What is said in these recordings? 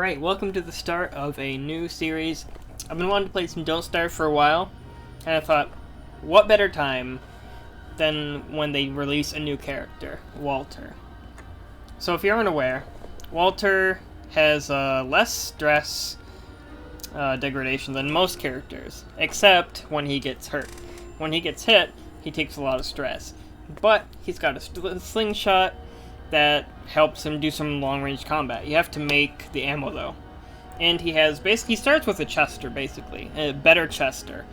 Alright, welcome to the start of a new series. I've been wanting to play some Don't Starve for a while, and I thought, what better time than when they release a new character, Walter. So if you're unaware, Walter has less stress degradation than most characters, except when he gets hurt. When he gets hit, he takes a lot of stress. But he's got a slingshot that helps him do some long-range combat. You have to make the ammo, though. And he starts with a Chester, basically. A better Chester.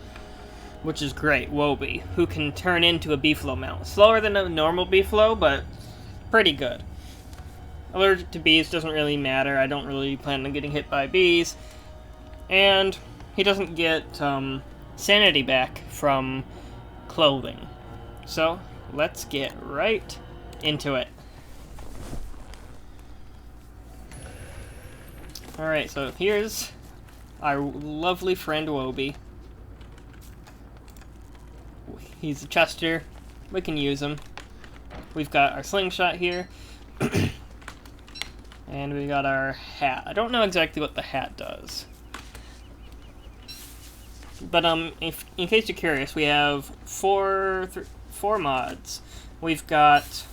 Which is great, Woby, who can turn into a Beefalo mount. Slower than a normal Beefalo, but pretty good. Allergic to bees doesn't really matter. I don't really plan on getting hit by bees. And he doesn't get sanity back from clothing. So, let's get right into it. Alright, so here's our lovely friend Woby. He's a Chester. We can use him. We've got our slingshot here. And we got our hat. I don't know exactly what the hat does. But in case you're curious, we have four mods. We've got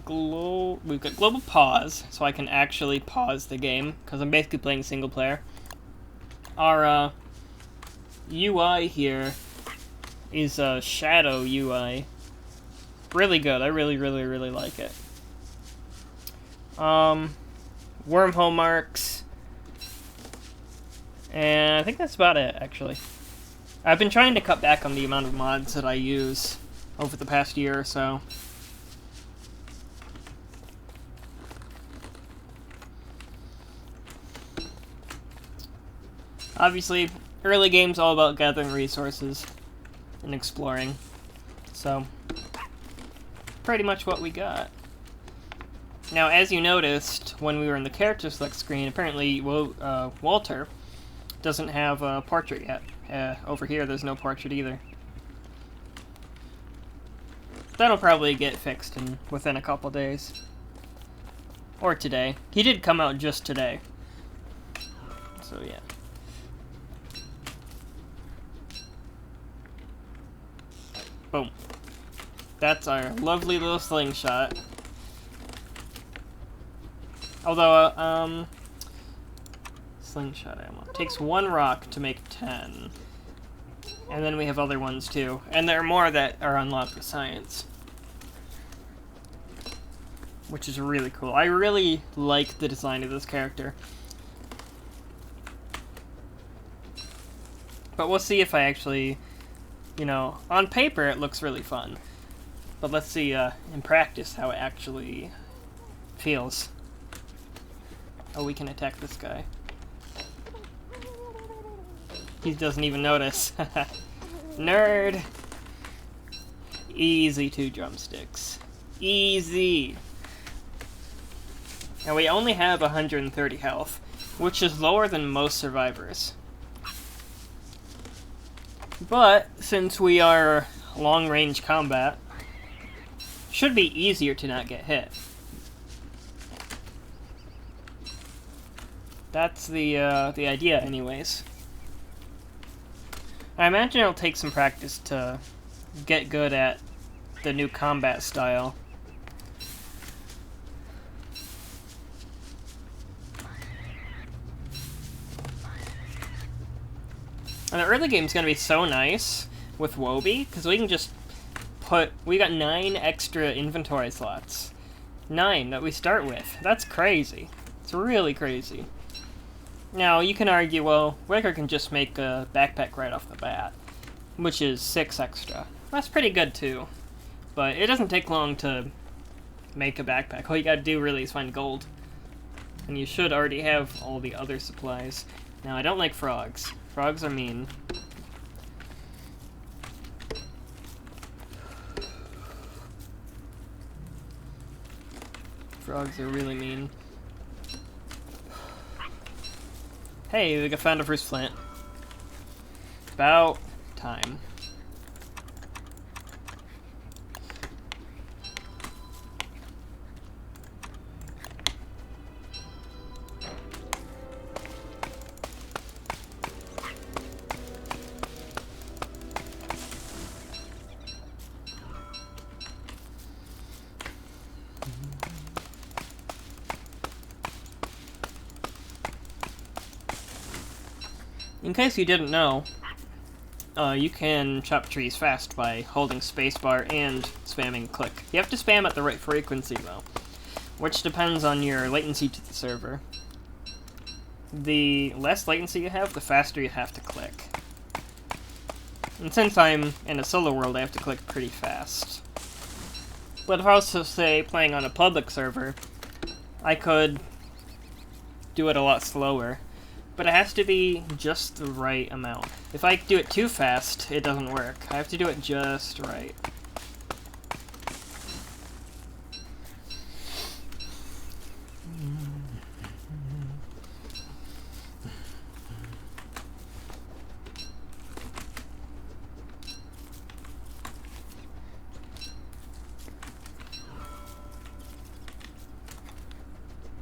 global pause, so I can actually pause the game because I'm basically playing single player. Our UI here is a shadow UI. Really good. I really like it. Wormhole marks. And I think that's about it, actually. I've been trying to cut back on the amount of mods that I use over the past year or so. Obviously, early game's all about gathering resources and exploring. So, pretty much what we got. Now, as you noticed when we were in the character select screen, apparently Walter doesn't have a portrait yet. Over here, there's no portrait either. That'll probably get fixed within a couple days. Or today. He did come out just today. So, yeah. Boom. That's our lovely little slingshot. Although, slingshot ammo. Takes 1 rock to make 10. And then we have other ones too. And there are more that are unlocked with science. Which is really cool. I really like the design of this character. But we'll see if I actually, on paper it looks really fun. But let's see in practice how it actually feels. Oh, we can attack this guy. He doesn't even notice. Nerd! Easy 2 drumsticks. Easy! And we only have 130 health, which is lower than most survivors. But, since we are long-range combat, should be easier to not get hit. That's the idea, anyways. I imagine it'll take some practice to get good at the new combat style. And the early game's gonna be so nice with Woby, because we can just we got 9 extra inventory slots. 9 that we start with. That's crazy. It's really crazy. Now, you can argue, well, Wicker can just make a backpack right off the bat, which is 6 extra. That's pretty good, too. But it doesn't take long to make a backpack. All you gotta do, really, is find gold. And you should already have all the other supplies. Now, I don't like frogs. Frogs are mean. Frogs are really mean. Hey, we found a first flint. About time. In case you didn't know, you can chop trees fast by holding spacebar and spamming click. You have to spam at the right frequency, though, which depends on your latency to the server. The less latency you have, the faster you have to click. And since I'm in a solo world, I have to click pretty fast. But if I was to, say, playing on a public server, I could do it a lot slower. But it has to be just the right amount. If I do it too fast, it doesn't work. I have to do it just right.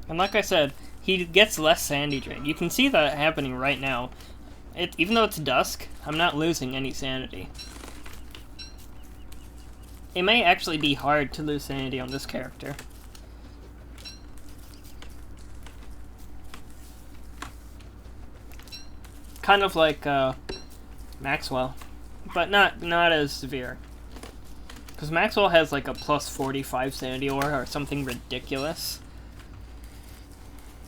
And like I said, he gets less sanity drain. You can see that happening right now. Even though it's dusk, I'm not losing any sanity. It may actually be hard to lose sanity on this character. Kind of like Maxwell, but not as severe. Because Maxwell has like a plus 45 sanity or something ridiculous.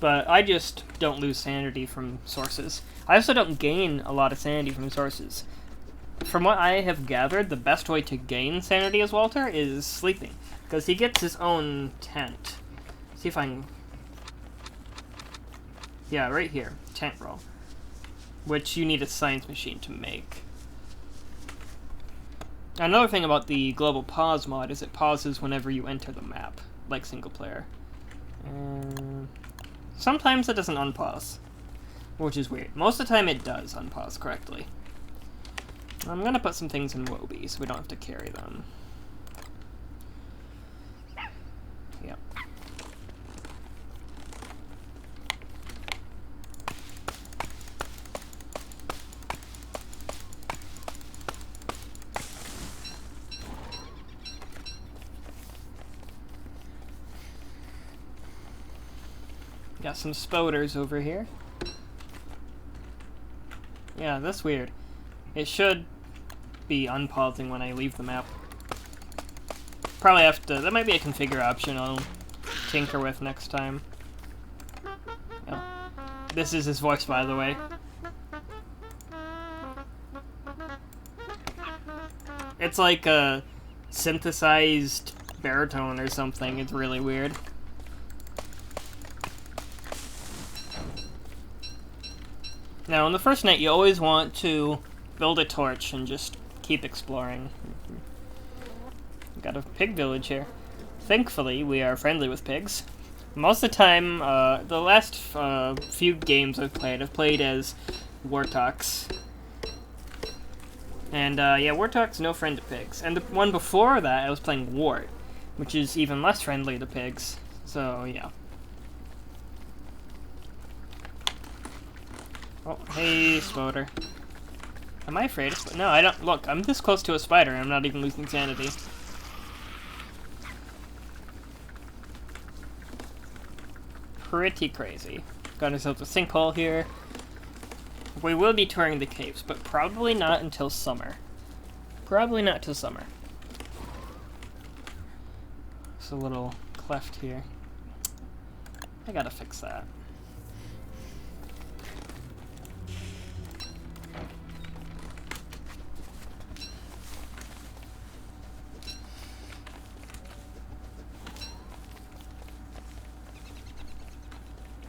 But I just don't lose sanity from sources. I also don't gain a lot of sanity from sources. From what I have gathered, the best way to gain sanity as Walter is sleeping. Because he gets his own tent. See if I can... Yeah, right here. Tent roll. Which you need a science machine to make. Another thing about the global pause mod is it pauses whenever you enter the map. Like single player. Sometimes it doesn't unpause, which is weird. Most of the time it does unpause correctly. I'm gonna put some things in Woby so we don't have to carry them. Yep. Got some spoders over here. Yeah, that's weird. It should be unpausing when I leave the map. Probably have to... That might be a configure option I'll tinker with next time. Yeah. This is his voice, by the way. It's like a synthesized baritone or something. It's really weird. Now, on the first night, you always want to build a torch and just keep exploring. Got a pig village here. Thankfully, we are friendly with pigs. Most of the time, the last few games I've played as Wartox. And, yeah, Wartox, no friend to pigs. And the one before that, I was playing Wart, which is even less friendly to pigs. So, yeah. Oh, hey, Spoder. Am I afraid of No, I don't. Look, I'm this close to a spider and I'm not even losing sanity. Pretty crazy. Got ourselves a sinkhole here. We will be touring the caves, but probably not until summer. Probably not till summer. There's a little cleft here. I gotta fix that.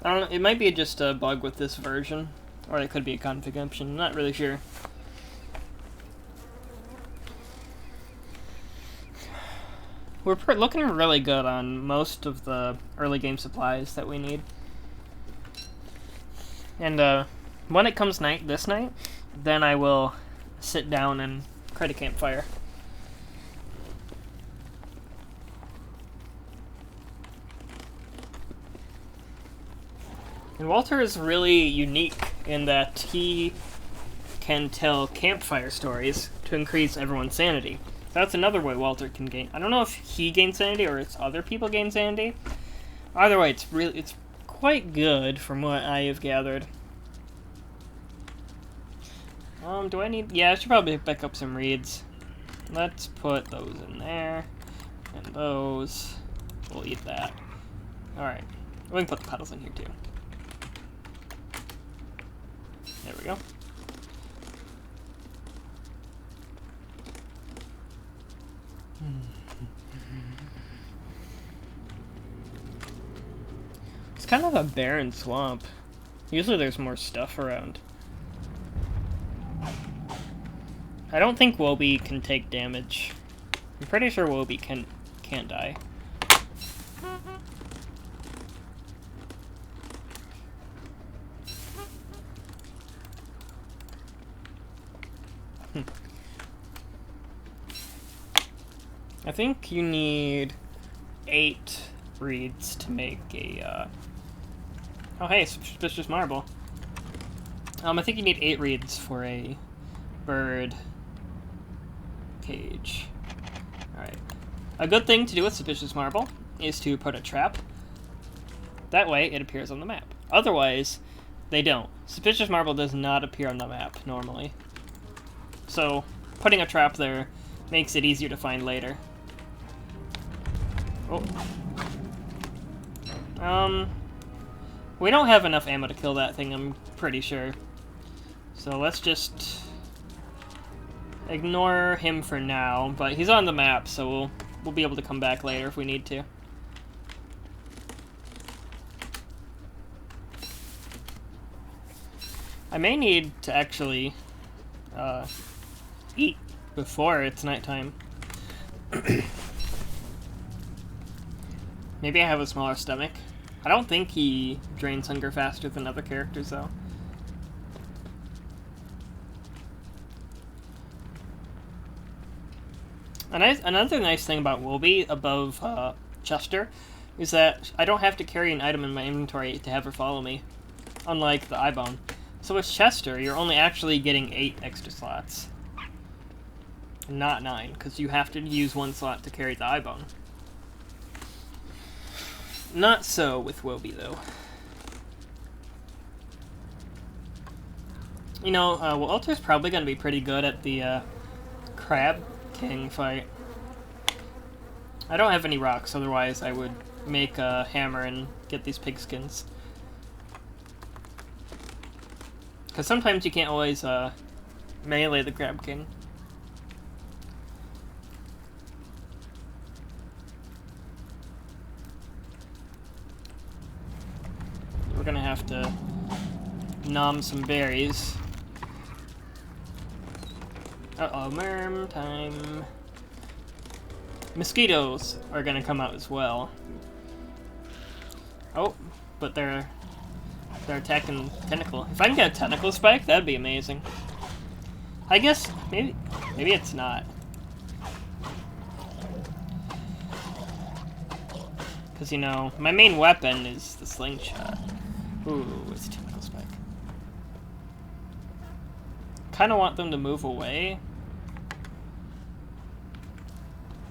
I don't know, it might be just a bug with this version, or it could be a config option, I'm not really sure. We're looking really good on most of the early game supplies that we need. And when it comes this night, then I will sit down and create a campfire. And Walter is really unique in that he can tell campfire stories to increase everyone's sanity. That's another way Walter can gain. I don't know if he gains sanity or it's other people gain sanity. Either way, it's quite good from what I have gathered. Do I need... Yeah, I should probably pick up some reeds. Let's put those in there. And those. We'll eat that. Alright. We can put the petals in here, too. There we go. It's kind of a barren swamp. Usually there's more stuff around. I don't think Woby can take damage. I'm pretty sure Woby can't die. I think you need 8 reeds to make a, Oh, hey, suspicious marble. I think you need 8 reeds for a bird cage. Alright. A good thing to do with suspicious marble is to put a trap. That way, it appears on the map. Otherwise, they don't. Suspicious marble does not appear on the map, normally. So, putting a trap there makes it easier to find later. Oh. We don't have enough ammo to kill that thing, I'm pretty sure. So let's just ignore him for now, but he's on the map, so we'll be able to come back later if we need to. I may need to actually eat before it's nighttime. Maybe I have a smaller stomach. I don't think he drains hunger faster than other characters, though. Another nice thing about Woby above Chester is that I don't have to carry an item in my inventory to have her follow me, unlike the eyebone. So with Chester, you're only actually getting 8 extra slots, not 9, because you have to use 1 slot to carry the eyebone. Not so with Woby, though. You know, Walter's probably going to be pretty good at the Crab King fight. I don't have any rocks, otherwise I would make a hammer and get these pigskins. Because sometimes you can't always melee the Crab King. We're gonna have to nom some berries. Uh-oh, merm time. Mosquitoes are gonna come out as well. Oh, but they're attacking tentacle. If I can get a tentacle spike, that'd be amazing. I guess maybe it's not. Because, you know, my main weapon is the slingshot. Ooh, it's a tentacle spike. Kind of want them to move away.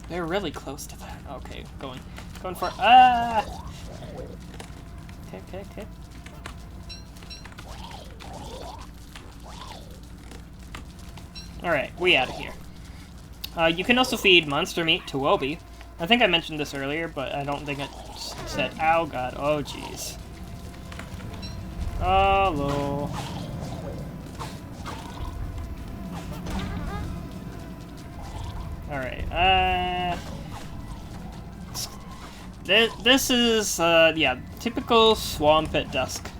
They're really close to that. Okay, going for Okay. Alright, we out of here. You can also feed monster meat to Woby. I think I mentioned this earlier, but I don't think it said. Ow, God. Oh, jeez. Oh, lol. Alright, this is, yeah, typical swamp at dusk.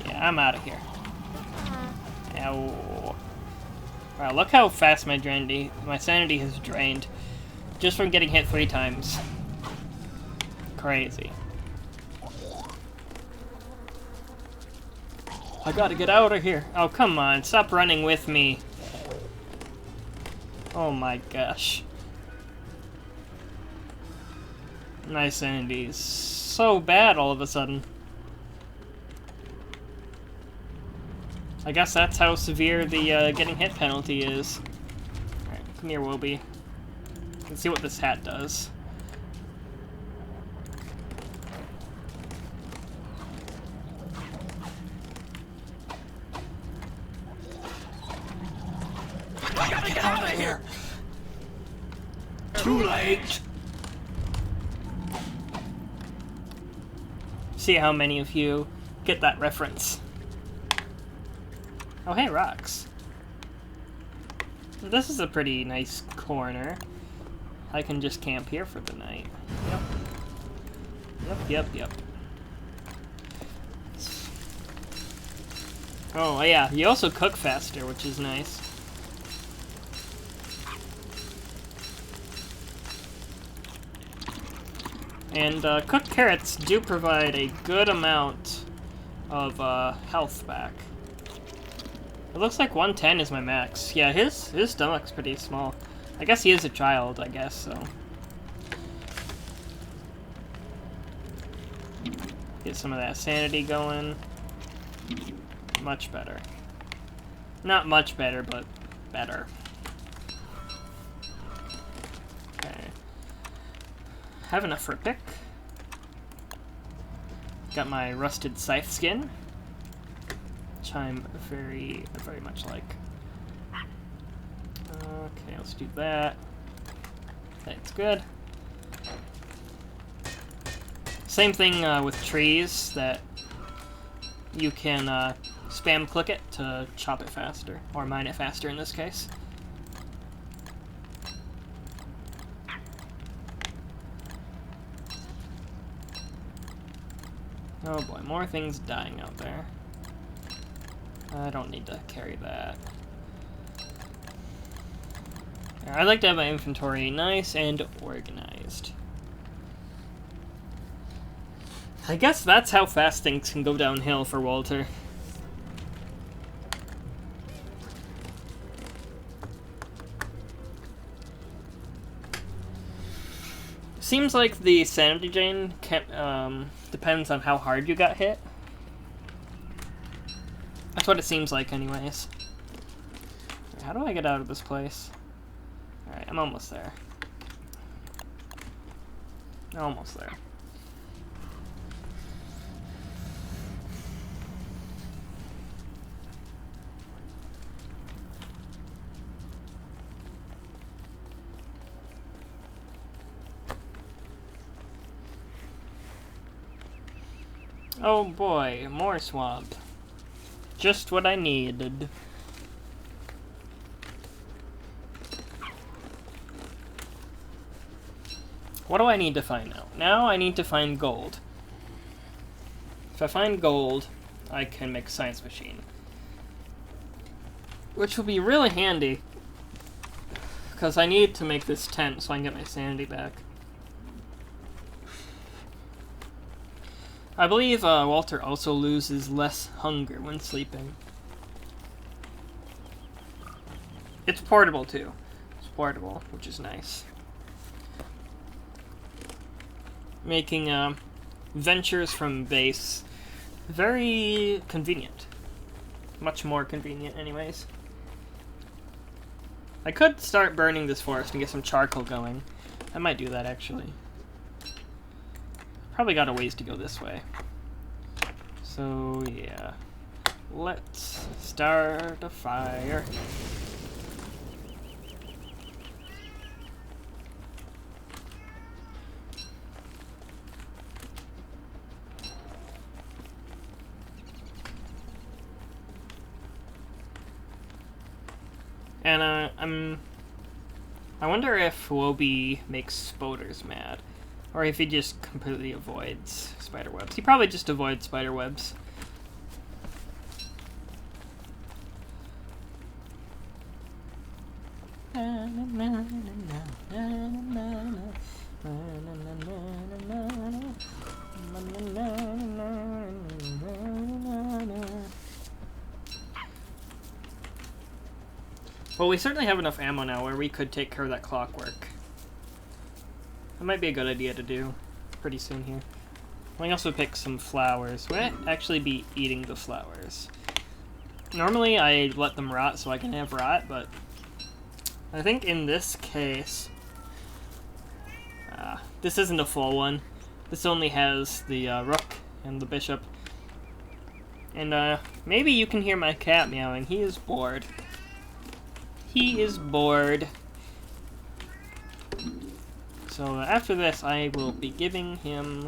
Yeah, I'm out of here. Ow. Wow, look how fast my sanity has drained. Just from getting hit 3 times. Crazy. I gotta get out of here. Oh, come on. Stop running with me. Oh my gosh. My sanity is so bad all of a sudden. I guess that's how severe the getting hit penalty is. Alright, come here, Woby. Let's see what this hat does. Too late! See how many of you get that reference. Oh, hey, rocks. This is a pretty nice corner. I can just camp here for the night. Yep. Oh, yeah, you also cook faster, which is nice. And cooked carrots do provide a good amount of health back. It looks like 110 is my max. Yeah, his stomach's pretty small. I guess he is a child, I guess, so. Get some of that sanity going. Much better. Not much better, but better. Okay. Have enough for a pick. Got my rusted scythe skin, which I'm very, very much like. Okay, let's do that. That's good. Same thing with trees, that you can spam click it to chop it faster, or mine it faster in this case. Oh boy, more things dying out there. I don't need to carry that. I like to have my inventory nice and organized. I guess that's how fast things can go downhill for Walter. Seems like the sanity drain depends on how hard you got hit. That's what it seems like anyways. How do I get out of this place? Alright, I'm almost there. Almost there. Oh boy, more swamp. Just what I needed. What do I need to find now? Now I need to find gold. If I find gold, I can make a science machine. Which will be really handy, because I need to make this tent so I can get my sanity back. I believe Walter also loses less hunger when sleeping. It's portable too. It's portable, which is nice. Making ventures from base very convenient. Much more convenient anyways. I could start burning this forest and get some charcoal going. I might do that actually. Probably got a ways to go this way. So yeah. Let's start a fire. And I wonder if Woby makes spoders mad, or if he just completely avoids spider webs. He probably just avoids spider webs. Well, we certainly have enough ammo now where we could take care of that clockwork. That might be a good idea to do pretty soon here. I can also pick some flowers. Would I actually be eating the flowers? Normally I let them rot so I can have rot, but I think in this case, this isn't a full one. This only has the rook and the bishop. And maybe you can hear my cat meowing. He is bored. He is bored. So after this, I will be giving him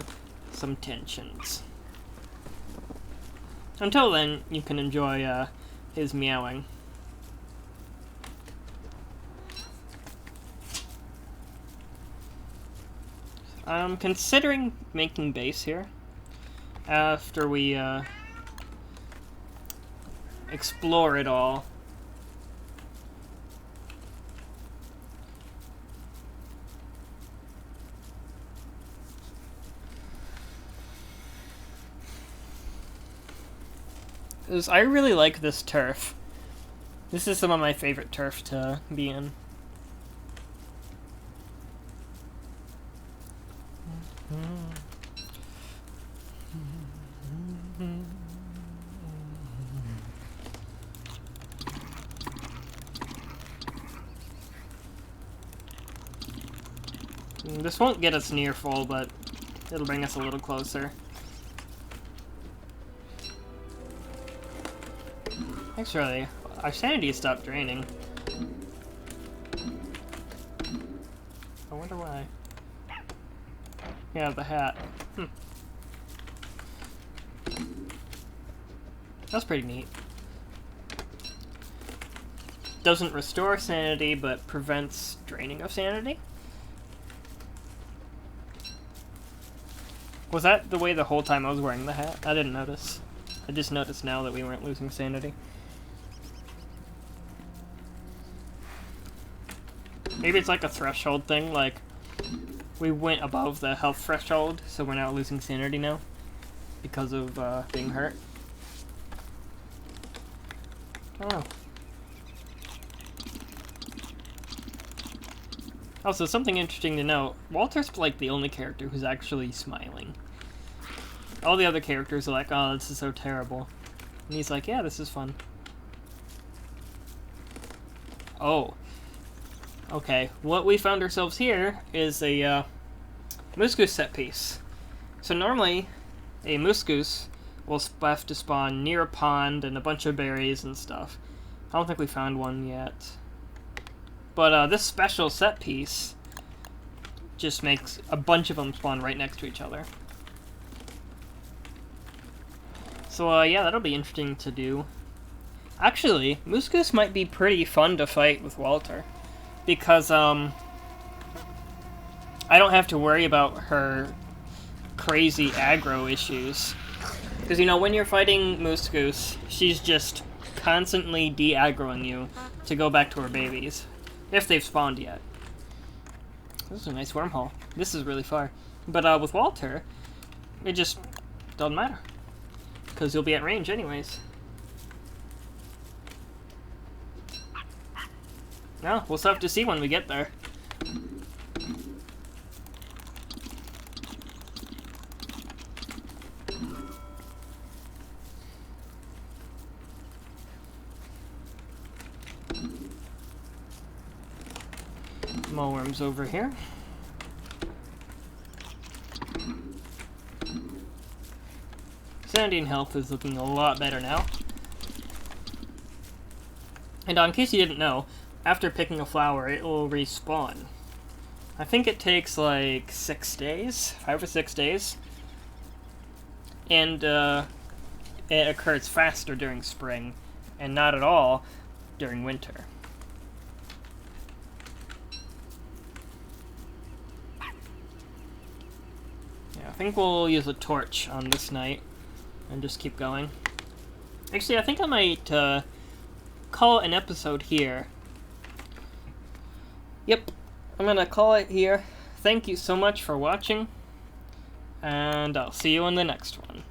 some tensions. Until then, you can enjoy his meowing. I'm considering making base here after we explore it all. I really like this turf. This is some of my favorite turf to be in. This won't get us near full, but it'll bring us a little closer. Actually, our sanity stopped draining. I wonder why. Yeah, the hat. That's pretty neat. Doesn't restore sanity, but prevents draining of sanity? Was that the way the whole time I was wearing the hat? I didn't notice. I just noticed now that we weren't losing sanity. Maybe it's like a threshold thing, like we went above the health threshold, so we're not losing sanity now because of being hurt. I don't know. Also, something interesting to note, Walter's like the only character who's actually smiling. All the other characters are like, oh, this is so terrible. And he's like, yeah, this is fun. Oh. Okay, what we found ourselves here is a moose goose set piece. So normally, a moose goose will have to spawn near a pond and a bunch of berries and stuff. I don't think we found one yet. But this special set piece just makes a bunch of them spawn right next to each other. So yeah, that'll be interesting to do. Actually, Moose Goose might be pretty fun to fight with Walter. Because, I don't have to worry about her crazy aggro issues. Because, you know, when you're fighting Moose Goose, she's just constantly de-aggroing you to go back to her babies. If they've spawned yet. This is a nice wormhole. This is really far. But with Walter, it just doesn't matter. Because you'll be at range anyways. No, we'll still have to see when we get there. Worms over here. Sanity and health is looking a lot better now. And in case you didn't know, after picking a flower, it will respawn. I think it takes like 6 days, 5 or 6 days. And it occurs faster during spring, and not at all during winter. I think we'll use a torch on this night and just keep going. Actually, I think I might call it an episode here. Yep, I'm gonna call it here. Thank you so much for watching, and I'll see you in the next one.